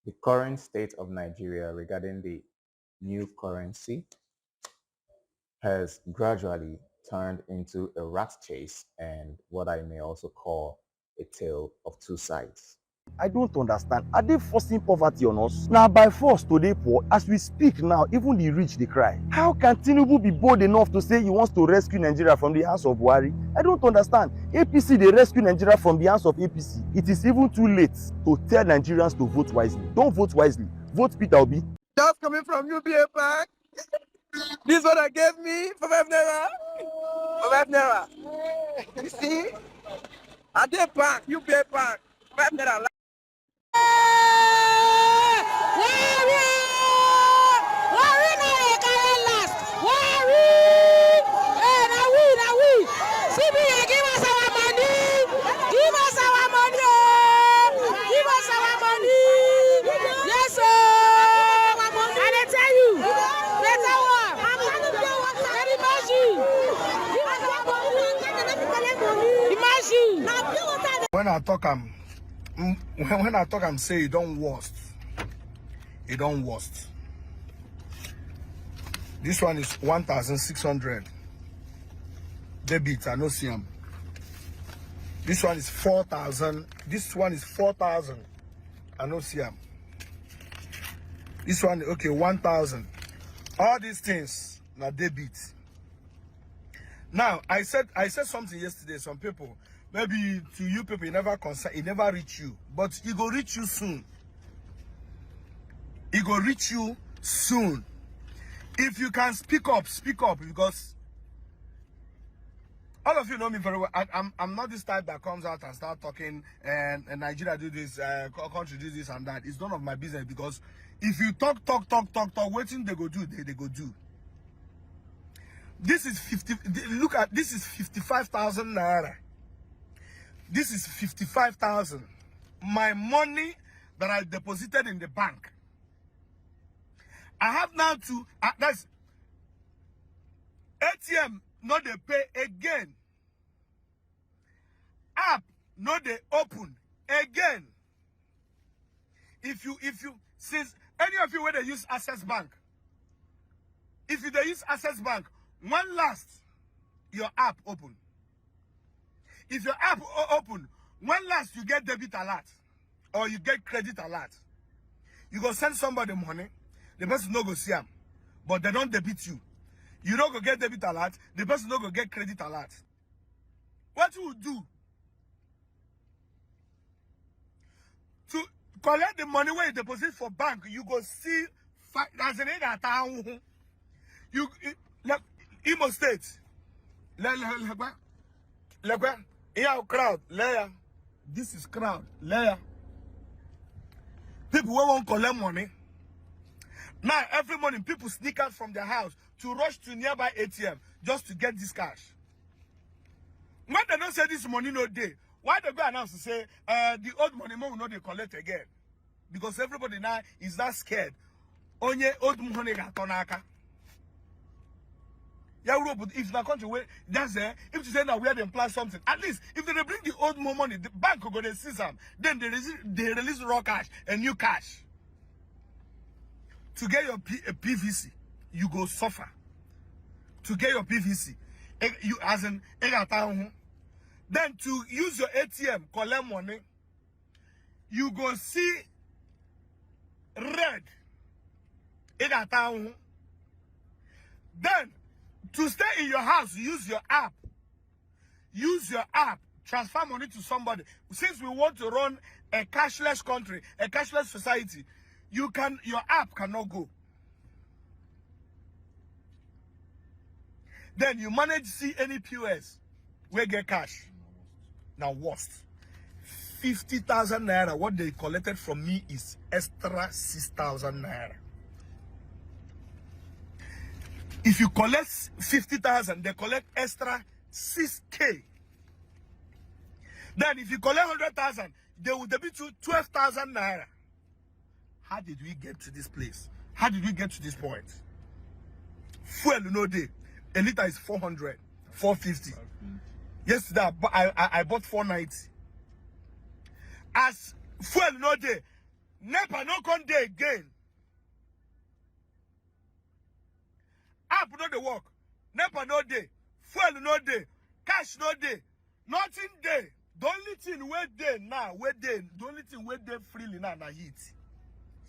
The current state of Nigeria regarding the new currency has gradually turned into a rat chase and what I may also call a tale of two sides. I don't understand. Are they forcing poverty on us? Now by force today poor. As we speak now, even the rich they cry. How can Tinubu be bold enough to say he wants to rescue Nigeria from the hands of Buhari? I don't understand. APC they rescue Nigeria from the hands of APC. It is even too late to tell Nigerians to vote wisely. Don't vote wisely. Vote Peter Obi. Just coming from UBA Park. This is what I gave me for 5 Naira. For 5 Naira. You see? I did park, UBA Park. 5 Naira. CBN, give us our money. Give us our money. Give us our money. Yes, sir. And I tell you, better one. Imagine. When I talk, I'm say it don't worst. It don't worst. This one is 1,600. Debit, I no see them. This one is 4,000. This one is 4,000. I no see them. This one, okay, 1,000. All these things now debit. Now I said something yesterday. Some people, maybe to you people, it never reach you, but it go reach you soon. It go reach you soon. If you can speak up, because all of you know me very well. I'm not this type that comes out and start talking and Nigeria do this, country do this and that. It's none of my business, because if you talk, waiting they go do, they go do. This is 50. Look at this is 55,000 naira. This is 55,000. My money that I deposited in the bank. I have now to that's ATM. No, they pay again. App, no, they open again. If you since any of you where they use Access Bank, if you they use Access Bank, one last your app open. If your app open, one last you get debit alert or you get credit alert. You go send somebody money, the person no go see them, but they don't debit you. You don't go get debit alert, the person don't go get credit alert. What you will do to collect the money where you deposit for bank, you go see as an you Imo State. Crowd, layer. This is crowd, layer. People who won't collect money. Now, every morning, people sneak out from their house to rush to nearby ATM just to get this cash. When they don't say this money no day, why they go announce to say the old money will not they collect again? Because everybody now is that scared. Only old money got tonaka. Yeah, but if the country where that's if you say that we have implant something, at least if they bring the old money, the bank will go to seize them. Then they release raw cash and new cash. To get your PVC, you go suffer. To get your PVC, you as an then to use your ATM, collect money, you go see red. Then to stay in your house, use your app. Use your app. Transfer money to somebody. Since we want to run a cashless country, a cashless society, your app cannot go. Then you manage to see any POS where get cash. Now worst. 50,000 naira. What they collected from me is extra 6,000 naira. If you collect 50,000, they collect extra 6K. Then if you collect 100,000, they will debit you 12,000 naira. How did we get to this place? How did we get to this point? Fuel no day. A liter is 400, 450. Yesterday I bought 490. As fuel no day, NEPA no come there again. App no dey work. NEPA no dey. Fuel no dey. Cash no dey. Nothing dey. The only thing we dey now, the only thing we dey freely now na heat.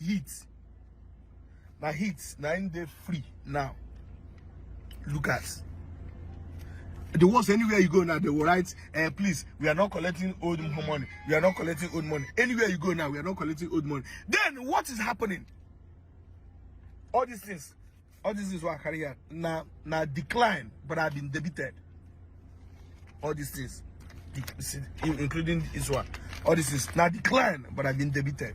Heat. Na heat. Na in dey free now. Look at. The worst anywhere you go now, they will write, please, we are not collecting old money. We are not collecting old money. Anywhere you go now, we are not collecting old money. Then what is happening? All these things were carried out. Now decline, but have been debited. All these things, including this one. All this is now decline, but have been debited.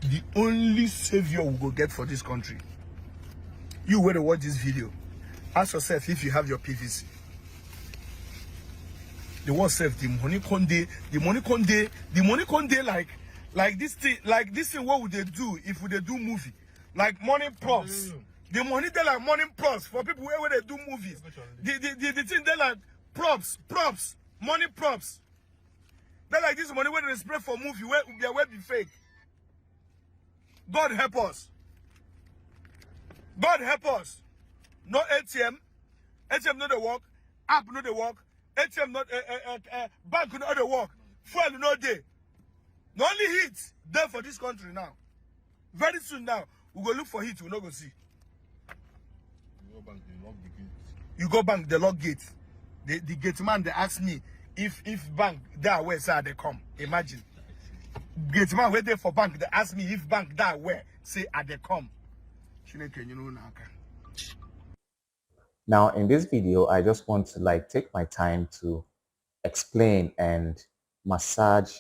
The only savior we go get for this country. You will watch this video. Ask yourself if you have your PVC. The one self, the money conde like this thing. What would they do if they do movie? Like money props. The money they like money props for people where they do movies. The thing they like props, money props. They like this money where they spray for movie where be fake. God help us. God help us. No ATM. ATM no dey work. App no dey work. ATM not bank no dey work. Fuel no dey. The only heat there for this country now. Very soon now, we go look for heat. We no go see. You go bank, they lock gate. The gate man they ask me if bank that where say they come. Imagine. Gate man wait there for bank. They ask me if bank that where say they come. Now, in this video, I just want to take my time to explain and massage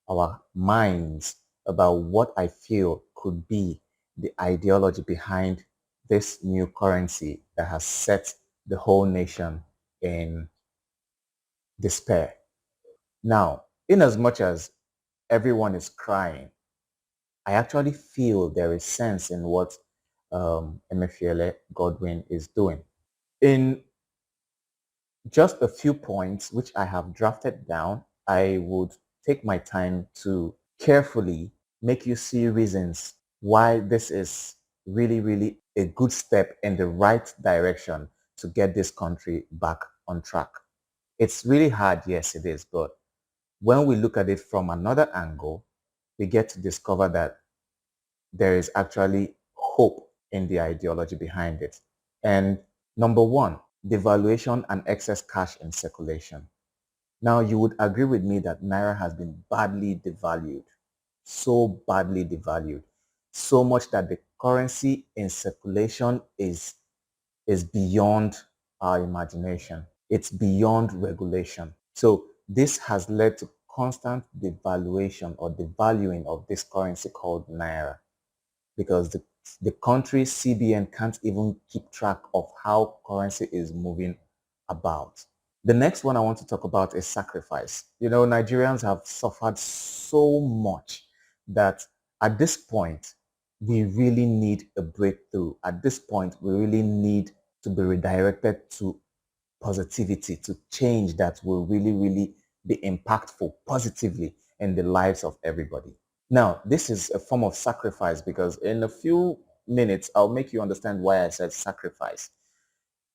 our minds about what I feel could be the ideology behind this new currency that has set the whole nation in despair. Now, in as much as everyone is crying, I actually feel there is sense in what Emefiele Godwin is doing. In just a few points which I have drafted down, I would take my time to carefully make you see reasons why this is really, really a good step in the right direction to get this country back on track. It's really hard, yes it is, but when we look at it from another angle, we get to discover that there is actually hope in the ideology behind it. And number one, devaluation and excess cash in circulation. Now, you would agree with me that Naira has been badly devalued, so badly devalued, so much that the currency in circulation is beyond our imagination. It's beyond regulation. So this has led to constant devaluation or devaluing of this currency called Naira, because the country's CBN can't even keep track of how currency is moving about. The next one I want to talk about is sacrifice. You know, Nigerians have suffered so much that at this point, we really need a breakthrough. At this point, we really need to be redirected to positivity, to change that will really, really be impactful positively in the lives of everybody. Now, this is a form of sacrifice because in a few minutes, I'll make you understand why I said sacrifice.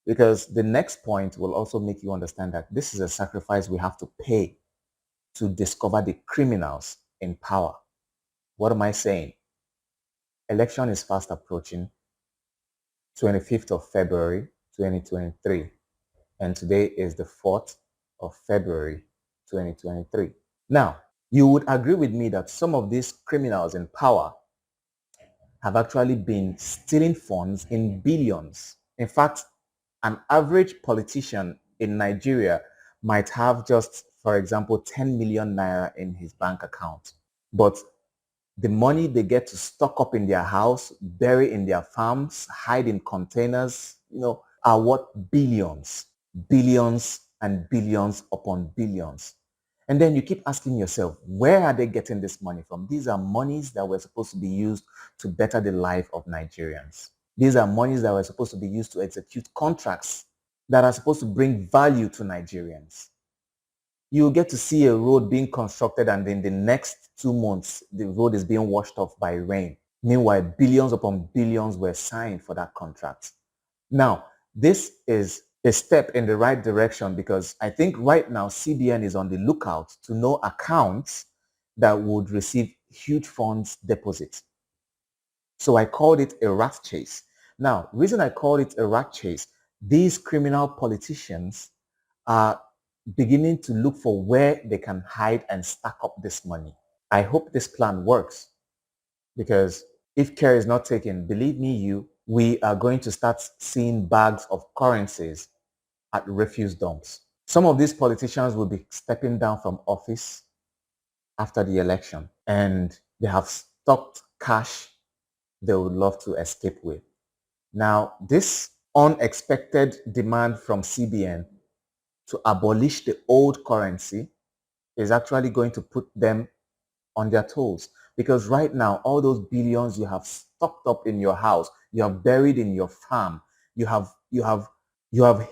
Because the next point will also make you understand that this is a sacrifice we have to pay to discover the criminals in power. What am I saying? Election is fast approaching, 25th of February, 2023. And today is the 4th of February, 2023. Now, you would agree with me that some of these criminals in power have actually been stealing funds in billions. In fact, an average politician in Nigeria might have just, for example, 10 million naira in his bank account. But the money they get to stock up in their house, bury in their farms, hide in containers, are worth billions, billions and billions upon billions. And then you keep asking yourself, where are they getting this money from? These are monies that were supposed to be used to better the life of Nigerians. These are monies that were supposed to be used to execute contracts that are supposed to bring value to Nigerians. You get to see a road being constructed, and in the next 2 months, the road is being washed off by rain. Meanwhile, billions upon billions were signed for that contract. Now, this is a step in the right direction, because I think right now CBN is on the lookout to know accounts that would receive huge funds deposits. So I called it a rat chase. Now, reason I called it a rat chase, these criminal politicians are beginning to look for where they can hide and stack up this money. I hope this plan works, because if care is not taken, believe me, we are going to start seeing bags of currencies at refuse dumps. Some of these politicians will be stepping down from office after the election, and they have stocked cash they would love to escape with. Now, this unexpected demand from CBN to abolish the old currency is actually going to put them on their toes, because right now all those billions you have stocked up in your house, you have buried in your farm, you have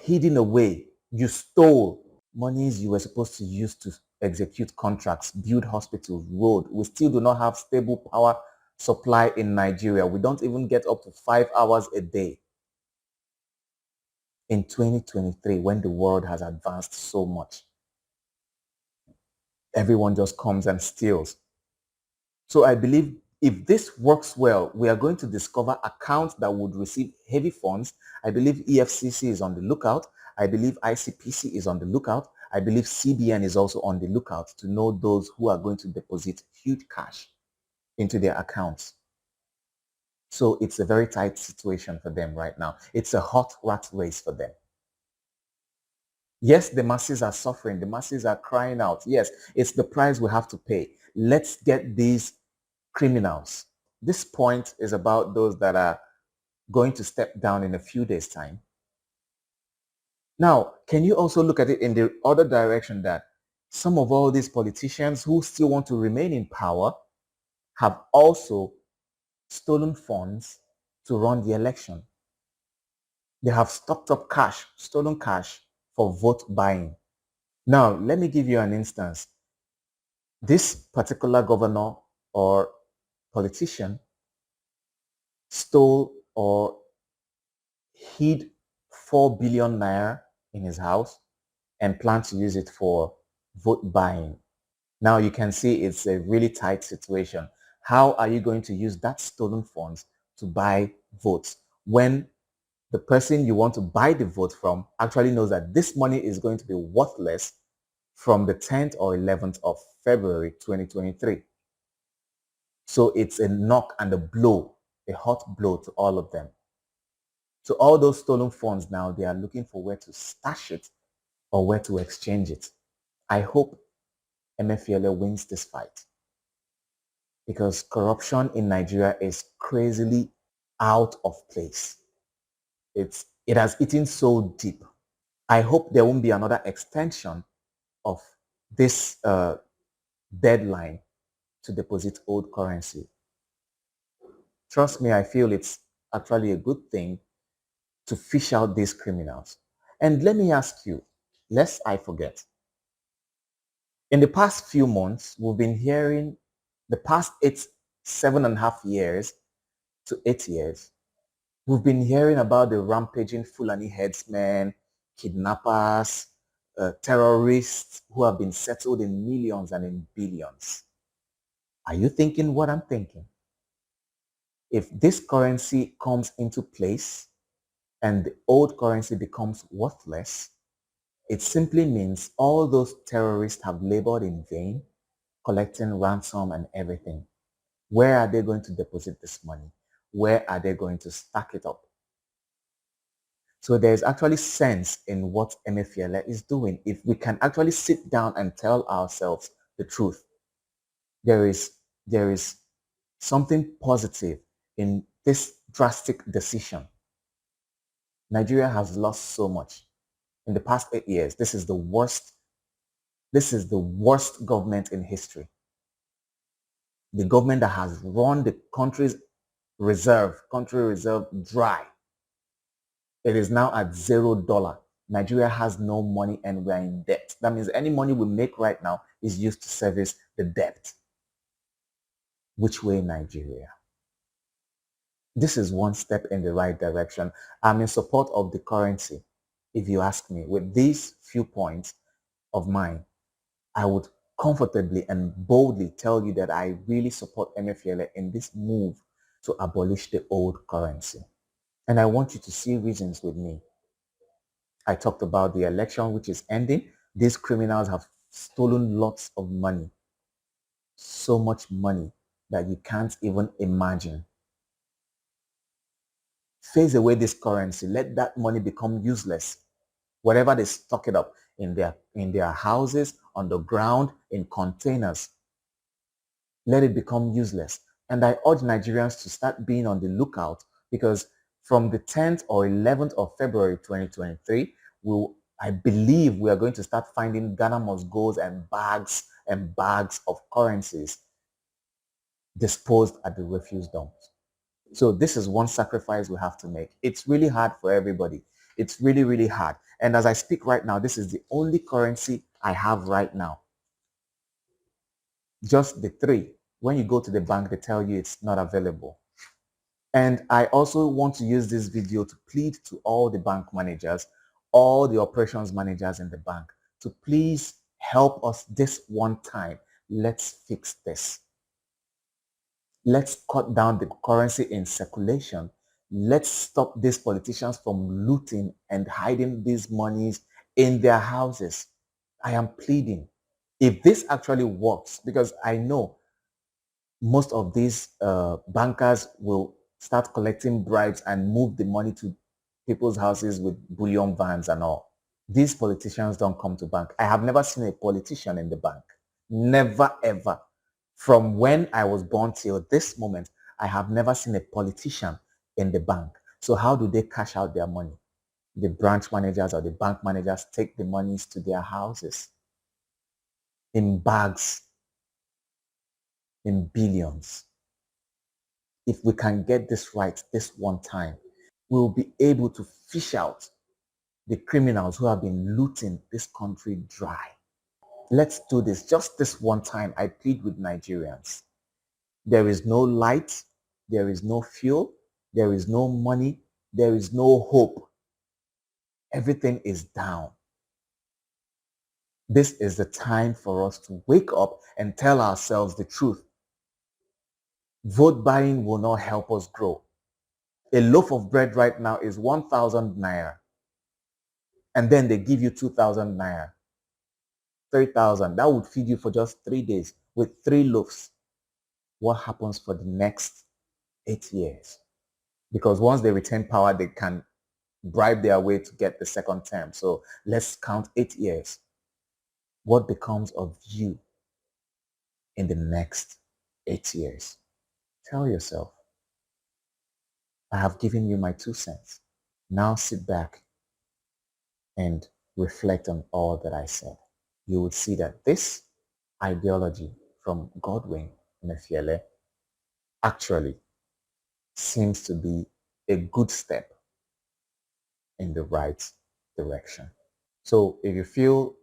hidden away, you stole monies you were supposed to use to execute contracts, build hospitals, road. We still do not have stable power supply in Nigeria. We don't even get up to 5 hours a day in 2023, when the world has advanced so much. Everyone just comes and steals. So I believe if this works well, we are going to discover accounts that would receive heavy funds. I believe EFCC is on the lookout. I believe ICPC is on the lookout. I believe CBN is also on the lookout to know those who are going to deposit huge cash into their accounts. So it's a very tight situation for them right now. It's a hot rat race for them. Yes, the masses are suffering. The masses are crying out. Yes, it's the price we have to pay. Let's get these criminals. This point is about those that are going to step down in a few days' time. Now, can you also look at it in the other direction, that some of all these politicians who still want to remain in power have also stolen funds to run the election? They have stocked up cash, stolen cash for vote buying. Now, let me give you an instance. This particular governor or politician stole or hid 4 billion naira in his house and planned to use it for vote buying. Now you can see it's a really tight situation. How are you going to use that stolen funds to buy votes when the person you want to buy the vote from actually knows that this money is going to be worthless from the 10th or 11th of February 2023? So it's a knock and a blow, a hot blow to all of them. So all those stolen funds now, they are looking for where to stash it or where to exchange it. I hope Emefiele wins this fight, because corruption in Nigeria is crazily out of place. It has eaten so deep. I hope there won't be another extension of this deadline to deposit old currency. Trust me, I feel it's actually a good thing to fish out these criminals. And let me ask you, lest I forget, in the past few months, we've been hearing, the past 7.5 years to 8 years, we've been hearing about the rampaging Fulani headsmen, kidnappers, terrorists who have been settled in millions and in billions. Are you thinking what I'm thinking? If this currency comes into place and the old currency becomes worthless, it simply means all those terrorists have labored in vain, collecting ransom and everything. Where are they going to deposit this money? Where are they going to stack it up? So there's actually sense in what Emefiele is doing. If we can actually sit down and tell ourselves the truth, there is something positive in this drastic decision. Nigeria has lost so much. In the past 8 years, this is the worst government in history. The government that has run the country reserve dry. It is now at $0. Nigeria has no money and we're in debt. That means any money we make right now is used to service the debt. Which way, Nigeria? This is one step in the right direction. I'm in support of the currency. If you ask me, with these few points of mine, I would comfortably and boldly tell you that I really support Emefiele in this move to abolish the old currency. And I want you to see reasons with me. I talked about the election which is ending. These criminals have stolen lots of money, so much money that you can't even imagine. Phase away this currency. Let that money become useless. Wherever they stock it up, in their houses, on the ground, in containers, let it become useless. And I urge Nigerians to start being on the lookout, because from the 10th or 11th of February 2023, I believe we are going to start finding Ghana must goes and bags of currencies disposed at the refuse dumps. So this is one sacrifice we have to make. It's really hard for everybody. It's really, really hard. And as I speak right now, this is the only currency I have right now. Just the three. When you go to the bank, they tell you it's not available. And I also want to use this video to plead to all the bank managers, all the operations managers in the bank, to please help us this one time. Let's fix this. Let's cut down the currency in circulation. Let's stop these politicians from looting and hiding these monies in their houses. I am pleading. If this actually works, because I know most of these bankers will start collecting bribes and move the money to people's houses with bullion vans and all. These politicians don't come to bank. I have never seen a politician in the bank. Never, ever. From when I was born till this moment, I have never seen a politician in the bank. So how do they cash out their money? The branch managers or the bank managers take the monies to their houses in bags, in billions. If we can get this right this one time, we'll be able to fish out the criminals who have been looting this country dry. Let's do this just this one time. I plead with Nigerians. There is no light, there is no fuel, there is no money, there is no hope. Everything is down. This is the time for us to wake up and tell ourselves the truth. Vote buying will not help us grow. A loaf of bread right now is 1,000 naira. And then they give you 2,000 naira. 3,000. That would feed you for just 3 days with 3 loaves. What happens for the next 8 years? Because once they retain power, they can bribe their way to get the second term. So let's count 8 years. What becomes of you in the next 8 years? Tell yourself, I have given you my 2 cents. Now sit back and reflect on all that I said. You would see that this ideology from Godwin Emefiele actually seems to be a good step in the right direction. So if you feel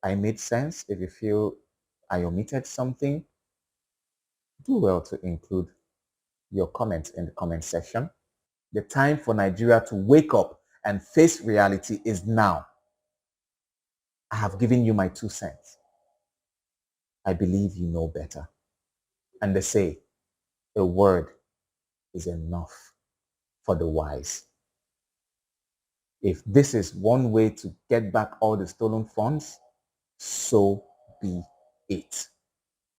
I made sense, if you feel I omitted something, do well to include your comments in the comment section. The time for Nigeria to wake up and face reality is now. I have given you my 2 cents. I believe you know better. And they say a word is enough for the wise. If this is one way to get back all the stolen funds, so be it.